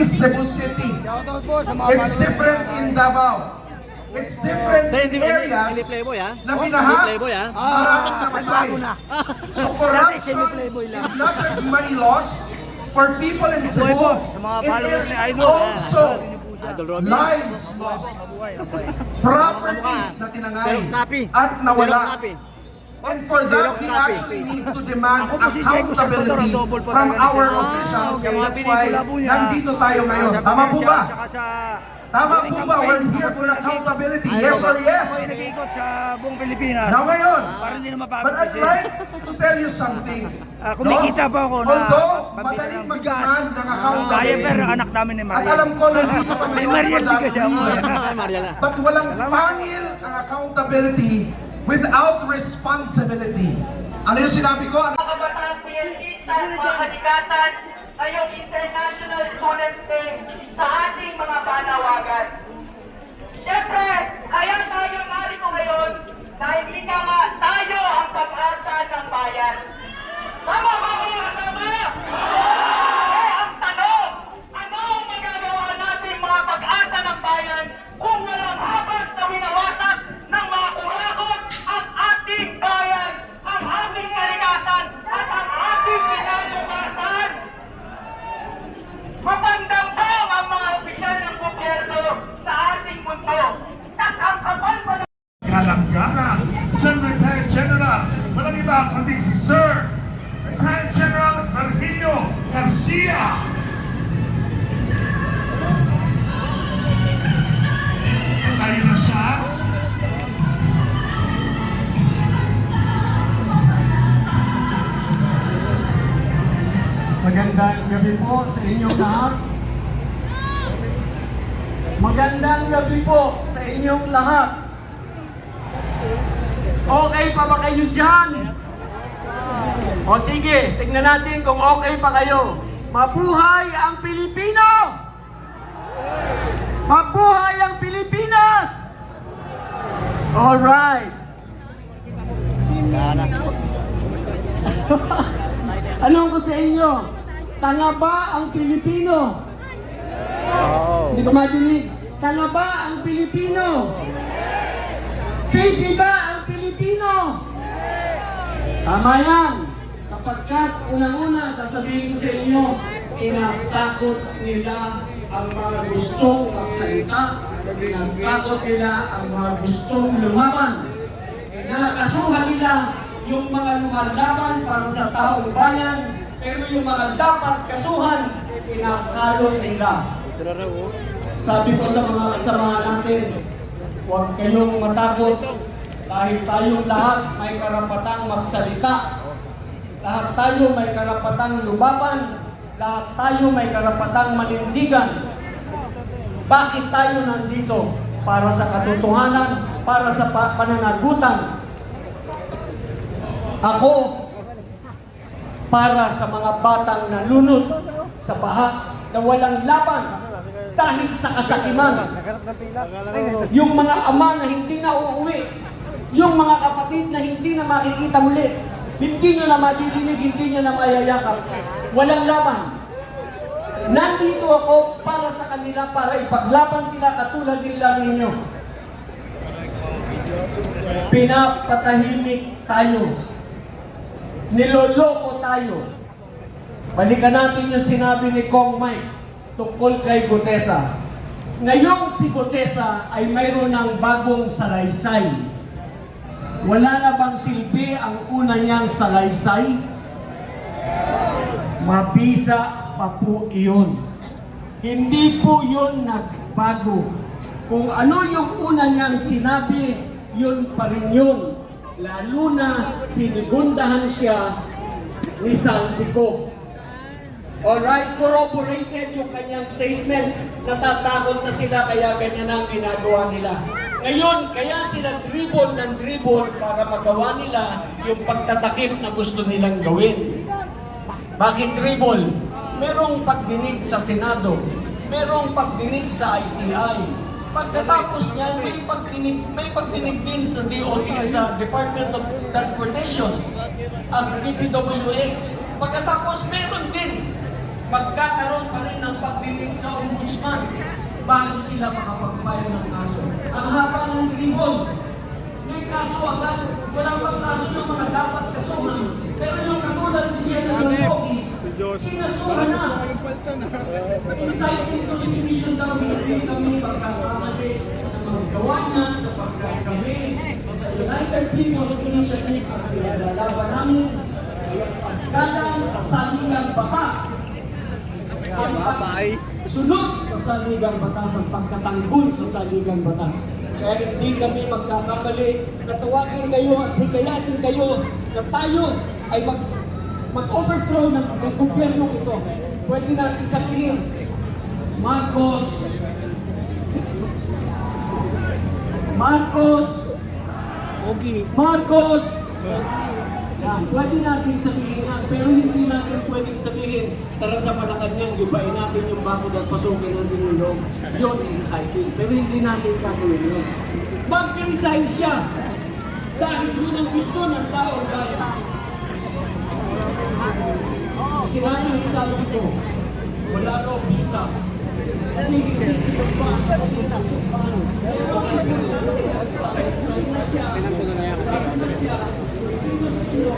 in Cebu City. It's different in Davao. It's different in areas na binaha, maraming namatay. So corruption is not just money lost for people in Cebu. It is also lives lost, properties na tinangay at nawala. And for that, we actually need to demand accountability from our officials. And that's why nandito tayo ngayon. Tama po ba? Tama po ba? We're here for accountability. Yes or yes? Nag-iikot sa buong Pilipinas. Now ngayon, Para hindi na mapagod but I'd kasi. like to tell you something. Kumikita pa ako na Although, pambili madaling ng bigas. mag-demand ng Kaya accountability. pero anak namin ni At Maria. alam ko, nandito kami May ngayon Mariel for di that kasi ako. reason. But walang pangil ang accountability without responsibility. Ano yung sinabi ko? Mga kabataan PLCistas, mga kanigatan, ngayong International Student Day sa ating mga panawagan. Siyempre, kaya tayo narito ngayon dahil ika nga tayo ang pag-asa ng bayan. Tama ba mga kasama? Ang tanong, ano ang magagawa natin mga pag-asa ng bayan kung walang habas na winawasak ng mga kurakot ang ating bayan, ang ating kalikasan at ang ating kinabukasan? Mapandambang ang mga opisyal ng gobyerno sa ating mundo at ang kapal pa ng Kalanggaran, Sir Retired General, walang iba kundi si Sir Retired General Virgilio Garcia. Ayun na siya. Magandang gabi po sa inyong lahat. Magandang gabi po sa inyong lahat. Okay pa ba kayo dyan? O sige, tingnan natin kung okay pa kayo. Mabuhay ang Pilipino! Mabuhay ang Pilipinas! Alright. Anong ko sa inyo? Tanga ba ang Pilipino? Hindi ko madinig. Tanga ba ang Pilipino? Pipi ba ang Pilipino? Tama yan. Sapagkat unang-una sasabihin ko sa inyo, inatakot nila ang mga gustong magsalita, inatakot nila ang mga gustong lumaban. Nakakasuhan nila yung mga lumalaban para sa taong bayan, pero yung mga dapat kasuhan, kinakalong nila. Sabi ko sa mga kasama natin, huwag kayong matakot dahil tayong lahat may karapatang magsalita. Lahat tayo may karapatang lumaban. Lahat tayo may karapatang manindigan. Bakit tayo nandito? Para sa katotohanan, para sa pananagutan. Ako, para sa mga batang nalunod sa baha na walang laban dahil sa kasakiman. Yung mga ama na hindi na uuwi, yung mga kapatid na hindi na makikita muli, hindi nyo na madidinig, hindi nyo na mayayakap. Walang laban. Nandito ako para sa kanila, para ipaglaban sila katulad din lang ninyo. Pinapatahimik tayo. Niloloko tayo. Balikan natin yung sinabi ni Kong Mike tungkol kay Gutesa. Ngayong si Gutesa ay mayroon ng bagong salaysay. Wala na bang silbi ang una niyang salaysay? Mabisa pa po iyon. Hindi po yun nagbago. Kung ano yung una niyang sinabi, yun pa rin yun. Lalo na sinigundahan siya ni Saldico. Alright, corroborated yung kanyang statement. Natatakot na sila kaya ganyan ang ginagawa nila. Ngayon, kaya sila dribble ng dribble para magawa nila yung pagtatakip na gusto nilang gawin. Bakit dribble? Merong pagdinig sa Senado. Merong pagdinig sa ICI. Pagkatapos niyan, may pagdinig din sa DOT, sa Department of Transportation, as DPWH. Pagkatapos, meron din magkakaroon pa rin ng magdinig sa ombudsman bago sila makapag-file ng kaso. Ang haba ng tribon, may kaso agad, wala pang kaso ng mga dapat kasuhan. Pero yung katulad ni General Bogis, kinasuhan na. Inciting prosecution daw, hindi kami magkakamali ng mga gawa niya sapagkat kami sa United People's Initiative ang pinaglaban namin ay ang paggalang sa saligang batas. Ang sunod sa saligang batas, ang pagkatanggol sa saligang batas. Kaya hindi kami magkakamali. Natawagin kayo at hikayatin kayo na tayo ay mag-overthrow ng gobyerno ito. Pwede natin sabihin, Marcos, yan, pwede natin sabihin yan, pero hindi natin pwedeng sabihin, tara sa Malacanang, gibain natin yung bakod at pasukin natin yung loob. Yun, inciting. Pero hindi natin gagawin yun. Mag-resign siya dahil yun ang gusto ng taong bayan. Sinabi ni sabi ko, wala raw visa. Kasi hindi sila pa ang nasupan. Sabi na siya, sino-sino,